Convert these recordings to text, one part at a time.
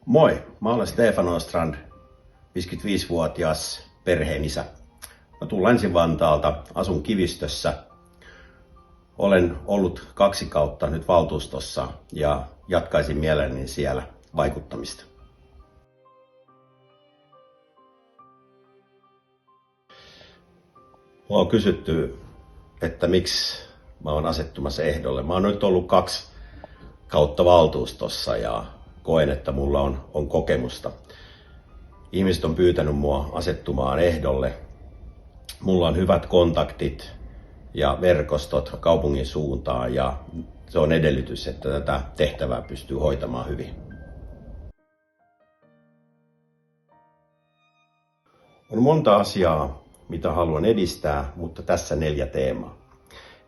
Moi, mä olen Stefan Ostrand, 55-vuotias perheenisä. Mä tulen Länsi-Vantaalta, asun Kivistössä. Olen ollut 2 kautta nyt valtuustossa ja jatkaisin mielelläni siellä vaikuttamista. Mua on kysytty, että miksi mä oon asettumassa ehdolle. Mä oon nyt ollut 2 kautta valtuustossa ja koen, että mulla on kokemusta. Ihmiset on pyytänyt mua asettumaan ehdolle. Mulla on hyvät kontaktit ja verkostot kaupungin suuntaan ja se on edellytys, että tätä tehtävää pystyy hoitamaan hyvin. On monta asiaa, mitä haluan edistää, mutta tässä 4 teemaa.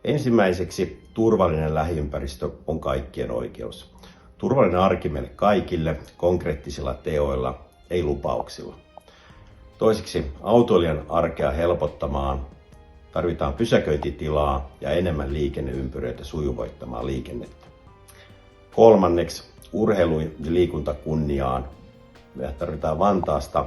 Ensimmäiseksi turvallinen lähiympäristö on kaikkien oikeus. Turvallinen arki meille kaikille konkreettisilla teoilla, ei lupauksilla. Toiseksi autoilijan arkea helpottamaan tarvitaan pysäköintitilaa ja enemmän liikenneympyröitä sujuvoittamaan liikennettä. Kolmanneksi urheilu ja liikunta kunniaan. Me tarvitaan Vantaasta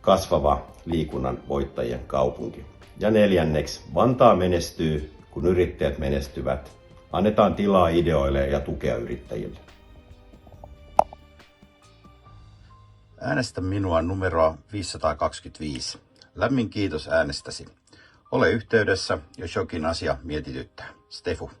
kasvava liikunnan voittajien kaupunki. Ja 4. Vantaa menestyy, kun yrittäjät menestyvät. Annetaan tilaa ideoille ja tukea yrittäjille. Äänestä minua numeroa 525. Lämmin kiitos äänestäsi. Ole yhteydessä, jos jokin asia mietityttää. Stefu.